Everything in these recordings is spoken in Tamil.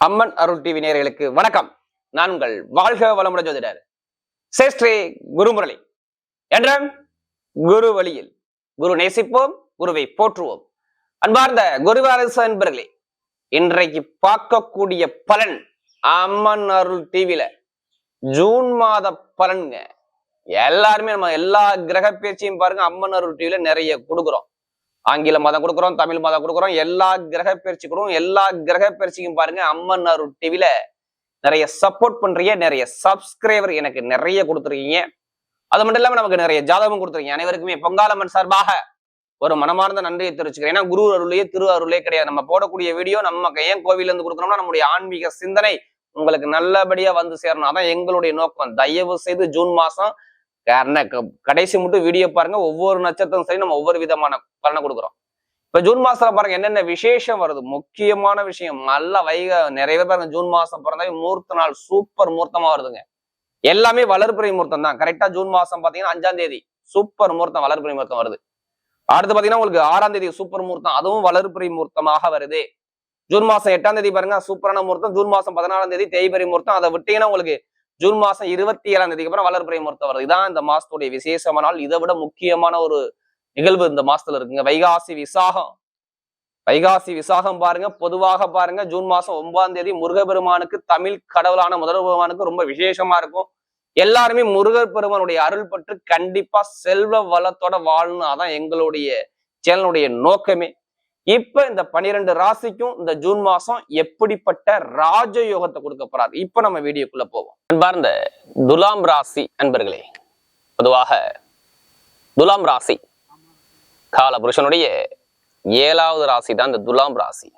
அம்மன் அருள் டிவி நேயர்களுக்கு வணக்கம். நான் உங்கள் வாழ்க வளமுடன் ஜோதிடர் சேஷ்ட்ரே குருமுரளி. என்றும் குரு வழியில் குரு நேசிப்போம், குருவை போற்றுவோம். அன்பார்ந்த குருவாரசு அன்பர்களே, இன்றைக்கு பார்க்கக்கூடிய பலன் அம்மன் அருள் டிவில ஜூன் மாத பலனுங்க. எல்லாருமே நம்ம எல்லா கிரக பேச்சையும் பாருங்க, அம்மன் அருள் டிவில நிறைய கொடுக்குறோம். ஆங்கில மதம் கொடுக்குறோம், தமிழ் மதம் கொடுக்குறோம், எல்லா கிரக பயிற்சி கொடுக்கும். எல்லா கிரக பயிற்சிக்கும் பாருங்க அம்மன் அருள் டிவில நிறைய சப்போர்ட் பண்றீங்க, நிறைய சப்ஸ்கிரைபர் எனக்கு நிறைய கொடுத்துருக்கீங்க. அது மட்டும் இல்லாம நமக்கு நிறைய ஜாதகம் கொடுத்துருக்கீங்க. அனைவருக்குமே பொங்காலம்மன் சார்பாக ஒரு மனமார்ந்த நன்றியை தெரிவிச்சுக்கிறேன். ஏன்னா குரு அருளே திரு அருளே கிடையாது. நம்ம போடக்கூடிய வீடியோ நம்ம ஏன் கோவில இருந்து கொடுக்குறோம்னா நம்முடைய ஆன்மீக சிந்தனை உங்களுக்கு நல்லபடியா வந்து சேரணும். அதான் எங்களுடைய நோக்கம். தயவு செய்து ஜூன் மாசம் கடைசி மட்டும் வீடியோ பாருங்க. ஒவ்வொரு நட்சத்திரம் சரி நம்ம ஒவ்வொரு விதமான பலனை கொடுக்குறோம். இப்ப ஜூன் மாசத்துல பாருங்க என்னென்ன விசேஷம் வருது. முக்கியமான விஷயம் நல்ல நிறைய பேர் பாருங்க ஜூன் மாசம் பிறந்தாவே முகூர்த்த நாள் சூப்பர் முகூர்த்தமா வருதுங்க. எல்லாமே வளர்பிறை முகூர்த்தம் தான். கரெக்டா ஜூன் மாசம் பாத்தீங்கன்னா 5ஆம் தேதி சூப்பர் முகூர்த்தம், வளர்பிறை முகூர்த்தம் வருது. அடுத்து பாத்தீங்கன்னா உங்களுக்கு 6ஆம் தேதி சூப்பர் முகூர்த்தம், அதுவும் வளர்பிறை முகூர்த்தமாக வருது. ஜூன் மாசம் 8ஆம் தேதி பாருங்க சூப்பரான முகூர்த்தம். ஜூன் மாசம் 14ஆம் தேதி தேய்பிறை முகூர்த்தம். அதை விட்டீங்கன்னா உங்களுக்கு ஜூன் மாசம் 27ஆம் தேதிக்கு அப்புறம் வளர்பிறை முகூர்த்தம் வருது. இதான் இந்த மாசத்துடைய விசேஷமான நாள். இதை விட முக்கியமான ஒரு நிகழ்வு இந்த மாசத்துல இருக்குங்க. வைகாசி விசாகம். வைகாசி விசாகம் பாருங்க. பொதுவாக பாருங்க ஜூன் மாசம் 9ஆம் தேதி முருகப்பெருமானுக்கு, தமிழ் கடவுளான முதல் பெருமானுக்கு ரொம்ப விசேஷமா இருக்கும். எல்லாருமே முருகப்பெருமானுடைய அருள் பற்று கண்டிப்பா செல்வ வளத்தோட வாழணும். அதான் எங்களுடைய சேனலுடைய நோக்கமே. இப்ப இந்த 12 ராசிக்கும் இந்த ஜூன் மாசம் எப்படிப்பட்ட ராஜயோகத்தை கொடுக்க போறாரு, இப்ப நம்ம வீடியோக்குள்ள போவோம். அன்பார்ந்த துலாம் ராசி அன்பர்களே, பொதுவாக துலாம் ராசி கால புருஷனுடைய 7வது ராசி தான் இந்த துலாம் ராசி.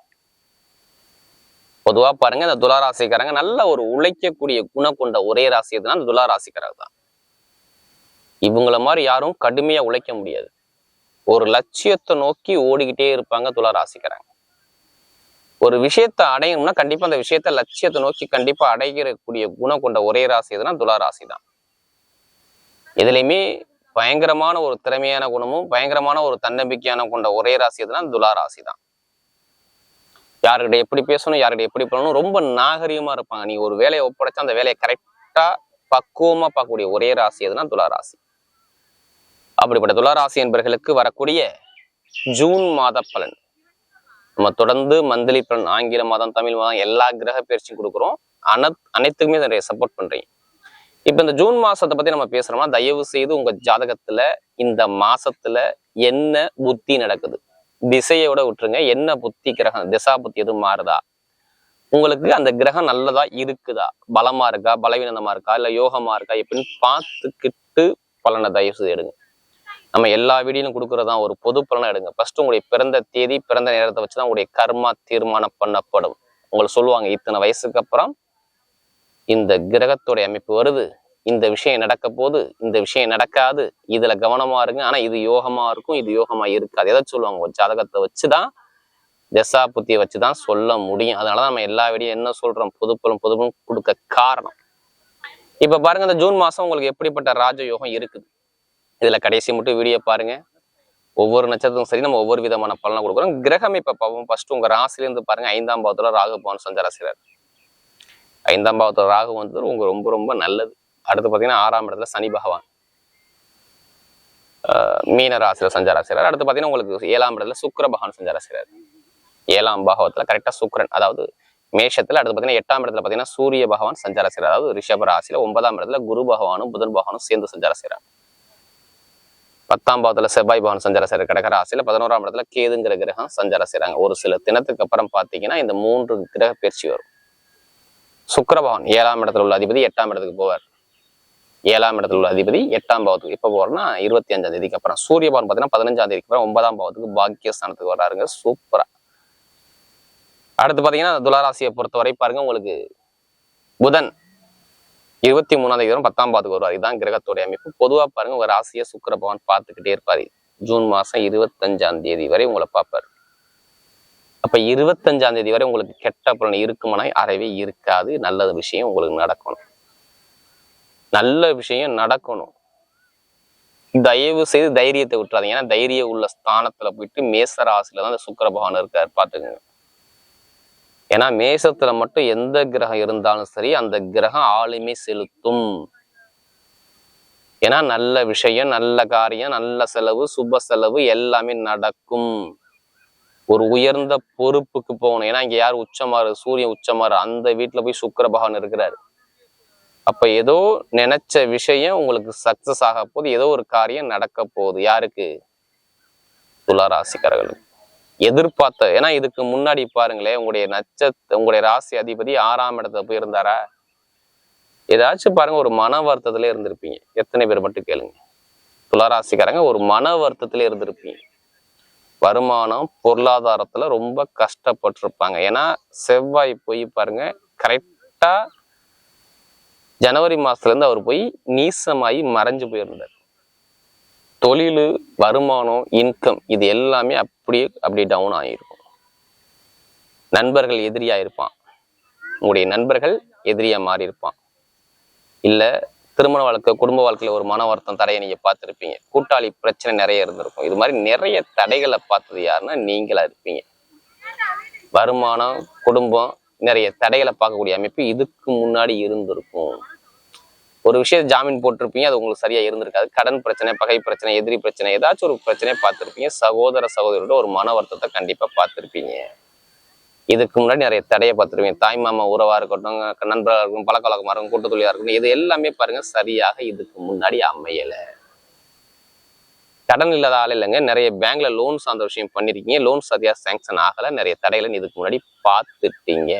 பொதுவா பாருங்க இந்த துலா ராசிக்காரங்க நல்ல ஒரு உழைக்கக்கூடிய குணம் கொண்ட ஒரே ராசி எதுனா இந்த துலா ராசிக்காரங்க தான். இவங்கள மாதிரி யாரும் கடுமையா உழைக்க முடியாது. ஒரு லட்சியத்தை நோக்கி ஓடிக்கிட்டே இருப்பாங்க துலா ராசிக்காரங்க. ஒரு விஷயத்தை அடையணும்னா கண்டிப்பா அந்த விஷயத்த லட்சியத்தை நோக்கி கண்டிப்பா அடையக்கூடிய குணம் கொண்ட ஒரே ராசி எதுனா துலா ராசி தான். இதுலையுமே பயங்கரமான ஒரு திறமையான குணமும் பயங்கரமான ஒரு தன்னம்பிக்கையான கொண்ட ஒரே ராசி எதுனா துலா ராசி தான். யாருக்கிட்ட எப்படி பேசணும், யாருக்கிட்ட எப்படி பண்ணணும், ரொம்ப நாகரிகமா இருப்பாங்க. நீ ஒரு வேலையை ஒப்படைச்சா அந்த வேலையை கரெக்டா பக்குவமா பார்க்கக்கூடிய ஒரே ராசி எதுனா துலா ராசி. அப்படிப்பட்ட துலா ராசி என்பவர்களுக்கு வரக்கூடிய ஜூன் மாத பலன் நம்ம தொடர்ந்து மந்த்லி பலன் ஆங்கில மாதம், தமிழ் மாதம் எல்லா கிரக பயிற்சியும் கொடுக்குறோம். அனைத்துக்குமே நிறைய சப்போர்ட் பண்றீங்க. இப்ப இந்த ஜூன் மாசத்தை பத்தி நம்ம பேசுறோம்னா தயவு செய்து உங்க ஜாதகத்துல இந்த மாசத்துல என்ன புத்தி நடக்குது திசையோட விட்டுருங்க. என்ன புத்தி கிரகம் திசா புத்தி எதுவும் மாறுதா, உங்களுக்கு அந்த கிரகம் நல்லதா இருக்குதா, பலமா இருக்கா, பலவீனமா இருக்கா, இல்ல யோகமா இருக்கா, எப்படின்னு பார்த்துக்கிட்டு பலனை தயவு செய்து எடுங்க. நம்ம எல்லா வீடியோலும் கொடுக்கறதா ஒரு பொது பலனை எடுங்க. ஃபர்ஸ்ட் உங்களுடைய பிறந்த தேதி பிறந்த நேரத்தை வச்சுதான் உங்களுடைய கர்மா தீர்மானம் பண்ணப்படும். உங்களுக்கு சொல்லுவாங்க இத்தனை வயசுக்கு அப்புறம் இந்த கிரகத்தோடைய அமைப்பு வருது, இந்த விஷயம் நடக்க போகுது, இந்த விஷயம் நடக்காது, இதுல கவனமா இருங்க. ஆனா இது யோகமா இருக்கும், இது யோகமா இருக்காது. எதை சொல்லுவாங்க ஒரு ஜாதகத்தை வச்சுதான் தசா புத்தியை வச்சுதான் சொல்ல முடியும். அதனாலதான் நம்ம எல்லா வீடியும் என்ன சொல்றோம் பொதுப்பலம் கொடுக்க காரணம். இப்ப பாருங்க இந்த ஜூன் மாசம் உங்களுக்கு எப்படிப்பட்ட ராஜயோகம் இருக்குது. இதுல கடைசி மட்டும் வீடியோ பாருங்க. ஒவ்வொரு நட்சத்திரம் சரி நம்ம ஒவ்வொரு விதமான பலனை கொடுக்குறோம். கிரகம் இப்ப பார்ப்போம். ஃபர்ஸ்ட் உங்க ராசிலேருந்து பாருங்க 5ஆம் பாவத்துல ராகு பவன் சஞ்சாரம் செய்றாரு. 5ஆம் பாவத்துல ராகு வந்து உங்க ரொம்ப ரொம்ப நல்லது. அடுத்து பாத்தீங்கன்னா 6ஆம் இடத்துல சனி பகவான் மீன ராசியில சஞ்சாரம் செய்றாரு. அடுத்து பாத்தீங்கன்னா உங்களுக்கு 7ஆம் இடத்துல சுக்கிர பகவான் சஞ்சாரம் செய்றாரு. 7ஆம் பாவத்துல கரெக்டா சுக்கிரன், அதாவது மேஷத்துல. அடுத்து பாத்தீங்கன்னா 8ஆம் இடத்துல பாத்தீங்கன்னா சூரிய பகவான் சஞ்சாரம் செய்றாரு. அதாவது ரிஷப ராசியில. 9ஆம் இடத்துல குரு பகவானும் புதன் பகவானும் சேர்ந்து சஞ்சாரம் செய்றாங்க. 10ஆம் பாவத்துல செவ்வாய் பகவான் சஞ்சாரம் செய்யற கடக ராசியில. 11ஆம் இடத்துல கேதுங்கிற கிரகம் சஞ்சாரம் செய்றாங்க. ஒரு சில தினத்துக்கு அப்புறம் பாத்தீங்கன்னா இந்த 3 கிரக பயிற்சி வரும். சுக்கிர பகவான் 7ஆம் இடத்துல உள்ள அதிபதி 8ஆம் இடத்துக்கு போவார். 7ஆம் இடத்துல உள்ள அதிபதி 8ஆம் பாவத்துக்கு எப்ப போறோம்னா 25ஆம் தேதிக்கு அப்புறம். சூரிய பகவான் பாத்தீங்கன்னா 15ஆம் தேதிக்கு அப்புறம் 9ஆம் பாவத்துக்கு பாக்கியஸ்தானத்துக்கு வர்றாருங்க. சூப்பரா. அடுத்து பாத்தீங்கன்னா துளாராசியை பொறுத்தவரை பாருங்க உங்களுக்கு புதன் 23ஆம் தேதி வரும் 10ஆம் பாவத்துக்கு வருவார். இதுதான் கிரகத்தோடைய அமைப்பு. பொதுவா பாருங்க உங்க ராசியை சுக்கிர பகவான் பார்த்துக்கிட்டே இருப்பாரு. ஜூன் மாசம் 25ஆம் தேதி வரை உங்களை பார்ப்பாரு. அப்ப 25ஆம் தேதி வரை உங்களுக்கு கெட்ட பலன் இருக்குமானா அறவே இருக்காது. நல்ல விஷயம் உங்களுக்கு நடக்கணும், நல்ல விஷயம் நடக்கணும். தயவு செய்து தைரியத்தை விட்டுறாதீங்க. ஏன்னா தைரியம் உள்ள ஸ்தானத்துல போயிட்டு மேச ராசியில தான் இந்த சுக்கிர பகவான் இருக்காரு. பாத்துக்கோங்க. ஏன்னா மேசத்துல மட்டும் எந்த கிரகம் இருந்தாலும் சரி அந்த கிரகம் ஆளுமை செலுத்தும். ஏன்னா நல்ல விஷயம், நல்ல காரியம், நல்ல செலவு, சுப செலவு எல்லாமே நடக்கும். ஒரு உயர்ந்த பொறுப்புக்கு போகணும். ஏன்னா இங்க யார் உச்சமாறு, சூரியன் உச்சமாறு, அந்த வீட்டுல போய் சுக்கிர பகவான் இருக்கிறாரு. அப்ப ஏதோ நினைச்ச விஷயம் உங்களுக்கு சக்சஸ் ஆக போகுது, ஏதோ ஒரு காரியம் நடக்க போகுது. யாருக்கு? துலா ராசிக்காரர்களுக்கு. எதிர்பார்த்த, ஏன்னா இதுக்கு முன்னாடி பாருங்களேன், உங்களுடைய ராசி அதிபதி 6ஆம் இடத்துல போய் இருந்தாரா? ஏதாச்சும் பாருங்க, ஒரு மன வருத்தத்துல இருந்திருப்பீங்க. எத்தனை பேர் மட்டும் கேளுங்க. துளாராசிக்காரங்க ஒரு மன வருத்தத்துல இருந்திருப்பீங்க. வருமானம் பொருளாதாரத்துல ரொம்ப கஷ்டப்பட்டிருப்பாங்க. ஏன்னா செவ்வாய் போய் பாருங்க, கரெக்டா ஜனவரி மாசத்துல இருந்து அவர் போய் நீசமாயி மறைஞ்சு போயிருந்தார். தொழில், வருமானம், இன்கம் இது எல்லாமே அப்படி டவுன் ஆகிருக்கும். நண்பர்கள் எதிரியா இருப்பான். உங்களுடைய நண்பர்கள் எதிரியா மாறி இருப்பான். இல்ல திருமண வாழ்க்கை, குடும்ப வாழ்க்கையில ஒரு மன வருத்தம் தடையை நீங்க பார்த்துருப்பீங்க. கூட்டாளி பிரச்சனை நிறைய இருந்திருக்கும். இது மாதிரி நிறைய தடைகளை பார்த்தது யாருன்னா நீங்களா இருப்பீங்க. வருமானம், குடும்பம், நிறைய தடைகளை பார்க்கக்கூடிய அமைப்பு இதுக்கு முன்னாடி இருந்திருக்கும். ஒரு விஷயம் ஜாமீன் போட்டிருப்பீங்க, அது உங்களுக்கு சரியா இருந்திருக்காது. கடன் பிரச்சனை, பகை பிரச்சனை, எதிரி பிரச்சனை, ஏதாச்சும் ஒரு பிரச்சனையை பார்த்துருப்பீங்க. சகோதர சகோதரியோட ஒரு மன வருத்தத்தை கண்டிப்பா பார்த்துருப்பீங்க. இதுக்கு முன்னாடி நிறைய தடையை பார்த்துருப்பீங்க. தாய் மாமா உறவா இருக்கட்டும், நண்பர்களாக இருக்கட்டும், பழக்கவழக்கமாக இருக்கும், கூட்டத்தொழிலாக இருக்கட்டும், இது எல்லாமே பாருங்க சரியாக இதுக்கு முன்னாடி அமையல. கடன் இல்லாத ஆள் இல்லைங்க. நிறைய பேங்க்ல லோன் சார்ந்த விஷயம் பண்ணிருக்கீங்க, லோன் சரியா சேங்ஷன் ஆகல. நிறைய தடைகளை இதுக்கு முன்னாடி பார்த்துட்டீங்க.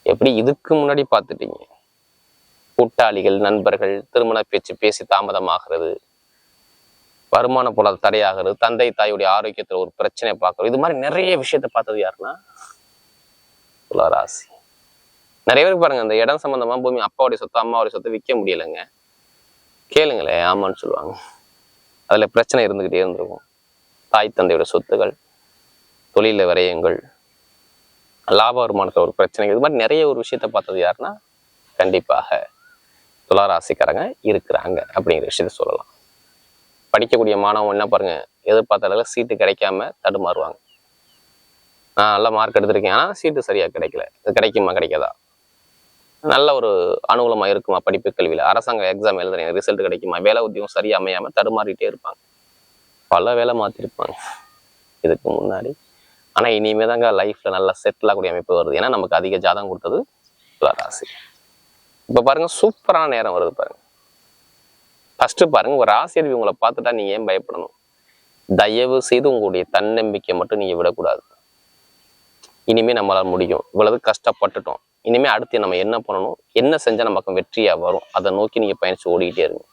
எப்படி? இதுக்கு முன்னாடி பார்த்துட்டீங்க. கூட்டாளிகள், நண்பர்கள், திருமண பேச்சு பேசி தாமதமாகிறது, வருமான பொருளாதார தடையாகிறது, தந்தை தாயுடைய ஆரோக்கியத்துல ஒரு பிரச்சனையை பார்க்கறது, இது மாதிரி நிறைய விஷயத்த பார்த்தது யாருன்னா துளாராசி. நிறைய பேருக்கு பாருங்க, அந்த இடம் சம்பந்தமா பூமி, அப்பாவுடைய சொத்து, அம்மாவுடைய சொத்தை விற்க முடியலைங்க. கேளுங்களேன், ஆமான்னு சொல்லுவாங்க. அதுல பிரச்சனை இருந்துகிட்டே இருந்திருக்கும். தாய் தந்தையோட சொத்துகள், தொழில விரயங்கள், லாப வருமானத்துல ஒரு பிரச்சனை, இது மாதிரி நிறைய ஒரு விஷயத்த பார்த்தது யாருன்னா கண்டிப்பாக துளாராசிக்காரங்க இருக்கிறாங்க அப்படிங்கிற விஷயத்த சொல்லலாம். படிக்கக்கூடிய மாணவன் என்ன பாருங்க, எதிர்பார்த்த அளவுக்கு சீட்டு கிடைக்காம தடுமாறுவாங்க. நான் நல்ல மார்க் எடுத்திருக்கேன், ஆனால் சீட்டு சரியா கிடைக்கல. இது கிடைக்குமா கிடைக்காதா? நல்ல ஒரு அனுகூலமா இருக்குமா படிப்பு கல்வியில? அரசாங்க எக்ஸாம் எழுதுறேன், ரிசல்ட் கிடைக்குமா? வேலை உத்தியோகம் சரியா அமையாம தடுமாறிட்டே இருப்பாங்க. பல வேலை மாத்திருப்பாங்க இதுக்கு முன்னாடி. ஆனா இனிமே தாங்க லைஃப்ல நல்லா செட்டில் ஆகக்கூடிய அமைப்பு வருது. ஏன்னா நமக்கு அதிக ஜாதகம் கொடுத்தது துளாராசி. இப்ப பாருங்க, சூப்பரான நேரம் வருது பாருங்க. ஃபர்ஸ்ட் பாருங்க, ஒரு ராசியதிபதி உங்களை பார்த்துட்டா நீங்க ஏன் பயப்படணும்? தயவு செய்து உங்களுடைய தன்னம்பிக்கை மட்டும் நீங்க விடக்கூடாது. இனிமே நம்மளால முடியும், இவ்வளவு கஷ்டப்பட்டுட்டோம், இனிமே அடுத்து நம்ம என்ன பண்ணணும், என்ன செஞ்சா நமக்கு வெற்றியா வரும், அதை நோக்கி நீங்க பயணிச்சு ஓடிக்கிட்டே இருங்க.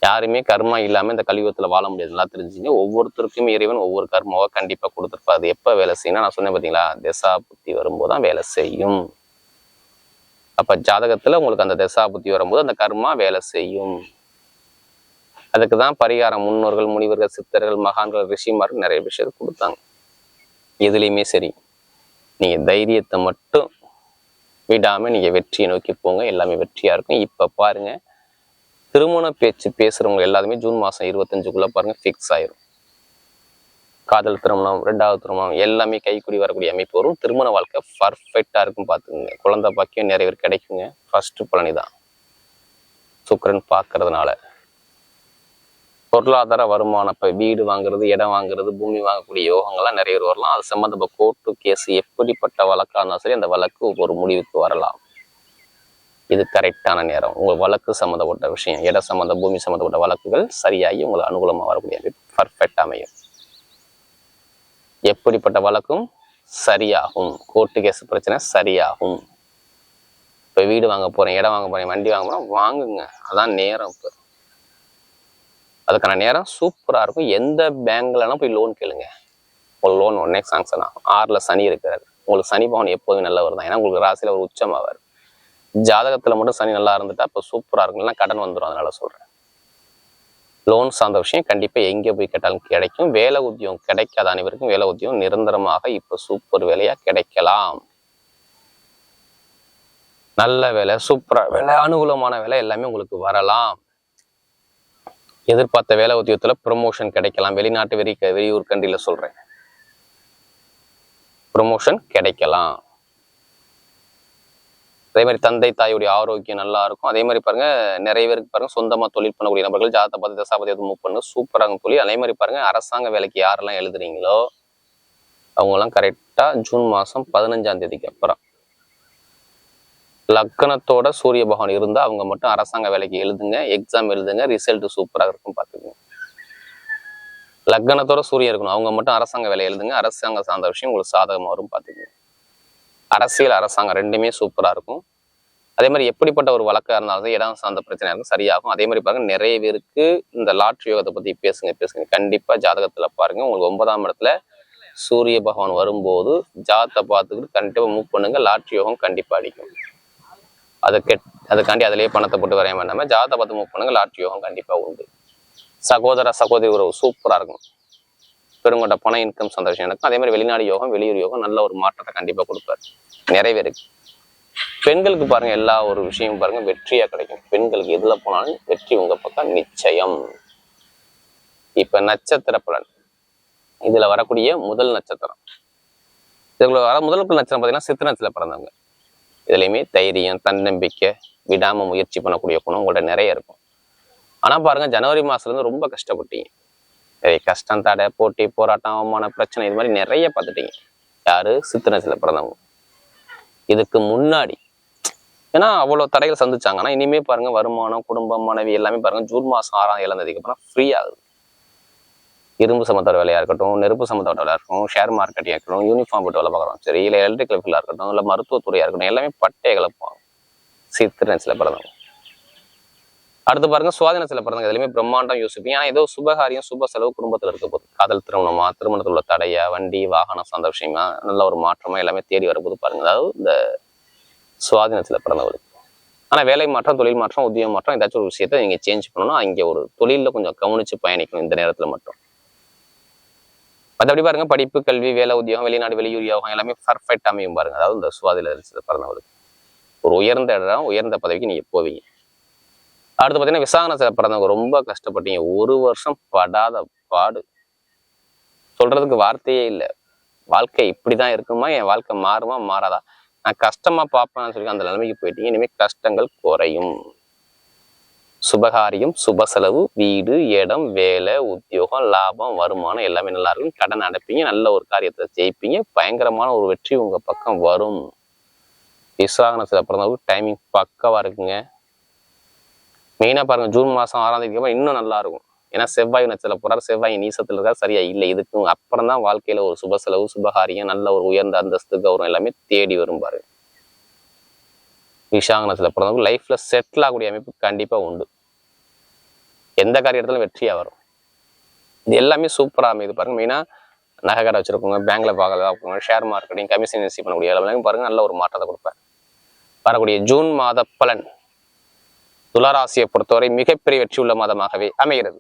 யாருமே கர்மா இல்லாம இந்த கலியுகத்துல வாழ முடியாது. நல்லா தெரிஞ்சுங்க. ஒவ்வொருத்தருக்குமே இறைவன் ஒவ்வொரு கர்மாவை கண்டிப்பா கொடுத்துருப்பா. அது எப்ப வேலை செய்யணும் நான் சொன்னேன் பாத்தீங்களா? திசா புத்தி வரும்போதுதான் வேலை செய்யும். அப்ப ஜாதகத்துல உங்களுக்கு அந்த திசா புத்தி வரும்போது அந்த கர்மா வேலை செய்யும். அதுக்குதான் பரிகாரம் முன்னோர்கள், முனிவர்கள், சித்தர்கள், மகான்கள், ரிஷிமார்கள் நிறைய விஷயத்தை கொடுத்தாங்க. எதுலையுமே சரி, நீங்க தைரியத்தை மட்டும் விடாம நீங்க வெற்றியை நோக்கி போங்க, எல்லாமே வெற்றியா இருக்கும். இப்ப பாருங்க, திருமண பேச்சு பேசுறவங்க எல்லாருமே ஜூன் மாசம் 25க்குள்ள பாருங்க ஃபிக்ஸ் ஆயிரும். காதல் திருமணம், 2வது திருமணம் எல்லாமே கைக்கூடி வரக்கூடிய அமைப்பு வரும். திருமண வாழ்க்கை பர்ஃபெக்டா இருக்கும். பார்த்துக்குங்க. குழந்தை பாக்கியம் நிறைய பேர் கிடைக்குங்க. ஃபர்ஸ்ட் பலனிதான் சுக்கிரன் பார்க்கறதுனால. பொருளாதார வருமானம், இப்ப வீடு வாங்குறது, இடம் வாங்குறது, பூமி வாங்கக்கூடிய யோகங்கள்லாம் நிறைய பேர் வரலாம். அது சம்பந்தப்பட்ட கோர்ட்டு கேஸ் எப்படிப்பட்ட வழக்கா இருந்தாலும் சரி அந்த வழக்கு ஒரு முடிவுக்கு வரலாம். இது கரெக்டான நேரம். உங்க வழக்கு சம்மந்தப்பட்ட விஷயம், இட சம்பந்த, பூமி சம்மந்தப்பட்ட வழக்குகள் சரியாகி உங்களுக்கு அனுகூலமா வரக்கூடிய அமைப்பு பர்ஃபெக்ட் அமையும். எப்படிப்பட்ட வழக்கும் சரியாகும். கோர்ட்டு கேஸ் பிரச்சனை சரியாகும். இப்ப வீடு வாங்க போறேன், இடம் வாங்க போறேன், வண்டி வாங்க போறேன், வாங்குங்க. அதான் நேரம். இப்ப அதுக்கான நேரம் சூப்பரா இருக்கும். எந்த பேங்க்லனா போய் லோன் கேளுங்க, ஒரு லோன் உடனே சாங்ஷன் ஆகும். 6ல சனி இருக்கிறாரு. உங்களுக்கு சனி பவன் எப்போதும் நல்லவர் தான். ஏன்னா உங்களுக்கு ராசியில ஒரு உச்சமாவார். ஜாதகத்துல மட்டும் சனி நல்லா இருந்துட்டா இப்ப சூப்பரா இருக்கும். இல்லைன்னா கடன் வந்துடும். அதனால சொல்றேன், லோன் சார்ந்த விஷயம் கண்டிப்பா எங்கே போய் கேட்டாலும் கிடைக்கும். வேலை உத்தியோகம் கிடைக்காத அனைவருக்கும் வேலை உத்தியோகம் நிரந்தரமாக இப்ப சூப்பர் வேலையா கிடைக்கலாம். நல்ல வேலை, சூப்பரா வேலை, அனுகூலமான வேலை எல்லாமே உங்களுக்கு வரலாம். எதிர்பார்த்த வேலை உத்தியோகத்துல ப்ரொமோஷன் கிடைக்கலாம். வெளிநாட்டு வெளியூர் கண்ட்ரில சொல்றேன். ப்ரொமோஷன் கிடைக்கலாம். அதே மாதிரி தந்தை தாயுடைய ஆரோக்கியம் நல்லா இருக்கும். அதே மாதிரி பாருங்க நிறைய பேருக்கு பாருங்க சொந்தமா தொழில் பண்ணக்கூடிய நபர்கள் ஜாதகத்தை பார்த்து தசாபதி மூவ் பண்ணு சூப்பராக தொழில். அதே மாதிரி பாருங்க அரசாங்க வேலைக்கு யாரெல்லாம் எழுதுறீங்களோ அவங்கெல்லாம் கரெக்டா ஜூன் மாசம் 15ஆம் தேதிக்கு அப்புறம் லக்னத்தோட சூரிய பகவான் இருந்தா அவங்க மட்டும் அரசாங்க வேலைக்கு எழுதுங்க, எக்ஸாம் எழுதுங்க, ரிசல்ட் சூப்பராக இருக்கும் பார்த்துக்கோங்க. லக்னத்தோட சூரியன் இருக்கணும், அவங்க மட்டும் அரசாங்க வேலை எழுதுங்க, அரசாங்க சார்ந்த விஷயம் உங்களுக்கு சாதகமாக வரும் பார்த்துக்கோங்க. அரசியல் அரசாங்கம் ரெண்டுமே சூப்பரா இருக்கும். அதே மாதிரி எப்படிப்பட்ட ஒரு வழக்கா இருந்தாலும் இடம் சார்ந்த பிரச்சனை இருக்கும் சரியாகும். அதே மாதிரி பாருங்க நிறைய பேருக்கு இந்த லாட்ரி யோகத்தை பத்தி பேசுங்க கண்டிப்பா ஜாதகத்துல பாருங்க. உங்களுக்கு 9ஆம் இடத்துல சூரிய பகவான் வரும்போது ஜாதகத்தை பார்த்துக்கிட்டு கண்டிப்பா மூவ் பண்ணுங்க, லாட்ரி யோகம் கண்டிப்பா அடிக்கும். அதுக்காண்டி அதிலேயே பணத்தை போட்டு வரைய வேண்டாம ஜாதகத்தை பார்த்து மூவ் பண்ணுங்க, லாட்ரி யோகம் கண்டிப்பா உண்டு. சகோதர சகோதரி உறவு சூப்பரா இருக்கும், பெருங்கொண்ட பண இன்கம் சந்தோஷம் இருக்கும். அதே மாதிரி வெளிநாடு யோகம் வெளியூர் யோகம் நல்ல ஒரு மாற்றத்தை கண்டிப்பா கொடுப்பாரு நிறைய பேருக்கு. பெண்களுக்கு பாருங்க எல்லா ஒரு விஷயம் பாருங்க வெற்றியா கிடைக்கும். பெண்களுக்கு எதுல போனாலும் வெற்றி உங்க பக்கம் நிச்சயம். இப்ப நட்சத்திர பலன் இதுல வரக்கூடிய முதல் நட்சத்திரம், இதுல வர முதல் நட்சத்திரம் பாத்தீங்கன்னா சித்திர நட்சத்திரத்துல பிறந்தவங்க. இதுலயுமே தைரியம் தன்னம்பிக்கை விடாம முயற்சி பண்ணக்கூடிய குணம் உங்கள்ட்ட நிறைய இருக்கும். ஆனா பாருங்க ஜனவரி மாசத்துல இருந்து ரொம்ப கஷ்டப்பட்டீங்க. கஷ்டம் தடை போட்டி போராட்டம் அவமான பிரச்சனை இது மாதிரி நிறைய பார்த்துட்டீங்க. யாரு சித்திர நட்சத்திரத்துல பிறந்தவங்க. இதுக்கு முன்னாடி ஏன்னா அவ்வளவு தடைகள் சந்திச்சாங்க. ஆனா இனிமே பாருங்க வருமானம் குடும்பம் மனைவி எல்லாமே பாருங்க ஜூன் மாசம் 6ஆம் தேதிக்கு அப்புறம் ஃப்ரீ ஆகுது. இரும்பு சம்பந்தோட வேலையா இருக்கட்டும், நெருப்பு சம்பந்தோட வேலையா இருக்கட்டும், ஷேர் மார்க்கெட்டிங் இருக்கட்டும், யூனிஃபார்ம் போட்டு வேலை பார்க்குறோம் சரி, இல்லை எலக்ட்ரிக்கல் ஃபீல்டா இருக்கட்டும், இல்லை மருத்துவத்துறையா இருக்கட்டும், எல்லாமே பட்டை கிளப்புவாங்க சித்திர நட்சத்திரத்துல பிறந்தவங்க. அடுத்து பாருங்க சுவாதினத்துல பிறந்தவங்க இதுலையுமே பிரம்மாண்டம் யோசிப்பீங்க. ஏன்னா ஏதோ சுபகாரியம் சுப செலவு குடும்பத்துல இருக்க போது காதல் திருமணமா திருமணத்துல உள்ள தடையா வண்டி வாகனம் சார்ந்த விஷயமா நல்ல ஒரு மாற்றமா எல்லாமே தேடி வரப்போது பாருங்க. அதாவது இந்த சுவாதினத்துல பிறந்தவருக்கு. ஆனா வேலை மாற்றம் தொழில் மாற்றம் உத்தியோக மாற்றம் ஏதாச்சும் ஒரு விஷயத்த நீங்க சேஞ்ச் பண்ணணும். அங்கே ஒரு தொழில கொஞ்சம் கவனிச்சு பயணிக்கணும் இந்த நேரத்துல மட்டும். மற்றபடி பாருங்க படிப்பு கல்வி வேலை உத்தியோகம் வெளிநாடு வெளியூர் யோகம் எல்லாமே பர்ஃபெக்ட் அமையும் பாருங்க. அதாவது இந்த சுவாதினத்துல பிறந்தவருக்கு ஒரு உயர்ந்த இடம் உயர்ந்த பதவிக்கு நீங்க போவீங்க. அடுத்து பார்த்தீங்கன்னா விசாகனத்துல பிறந்தவங்க ரொம்ப கஷ்டப்பட்டீங்க. 1 வருஷம் படாத பாடு சொல்றதுக்கு வார்த்தையே இல்லை. வாழ்க்கை இப்படிதான் இருக்குமா, என் வாழ்க்கை மாறுமா மாறாதா, நான் கஷ்டமா பார்ப்பேன்னு சொல்லி அந்த நிலைமைக்கு போயிட்டீங்க. இனிமேல் கஷ்டங்கள் குறையும். சுபகாரியம் சுப செலவு வீடு இடம் வேலை உத்தியோகம் லாபம் வருமானம் எல்லாமே நல்லா இருக்கும். கடன் அடைப்பீங்க, நல்ல ஒரு காரியத்தை ஜெயிப்பீங்க, பயங்கரமான ஒரு வெற்றி உங்க பக்கம் வரும். விசாகனத்துல பிறந்தவங்களுக்கு டைமிங் பக்கவா இருக்குங்க. மெயினா பாருங்க ஜூன் மாசம் 6ஆம் தேதிக்கு அப்புறம் இன்னும் நல்லா இருக்கும். ஏன்னா செவ்வாய் நட்சத்திரத்துல போறாரு, செவ்வாய் நீசத்துல இருக்காரு சரியா இல்லை. இதுக்கு அப்புறம் தான் வாழ்க்கையில ஒரு சுப செலவு சுபகாரியம் நல்ல ஒரு உயர்ந்த அந்தஸ்து கௌரவம் எல்லாமே தேடி வரும் பாரு. விசாகனத்துல பிறந்தவங்க லைஃப்ல செட்டில் ஆகக்கூடிய அமைப்பு கண்டிப்பா உண்டு. எந்த காரியத்திலும் வெற்றியா வரும். இது எல்லாமே சூப்பரா அமைது பாருங்க. மெயினா நகை கடை வச்சிருக்கோங்க, பேங்க்ல பார்க்கறதா ஷேர் மார்க்கெட்டிங் கமிஷன் ரிசீவ் பண்ணக்கூடிய எல்லாமே பாருங்க நல்ல ஒரு மாற்றத்தை கொடுப்பேன். வரக்கூடிய ஜூன் மாத பலன் துளாராசியை பொறுத்தவரை மிகப்பெரிய வெற்றி உள்ள மாதமாகவே அமைகிறது.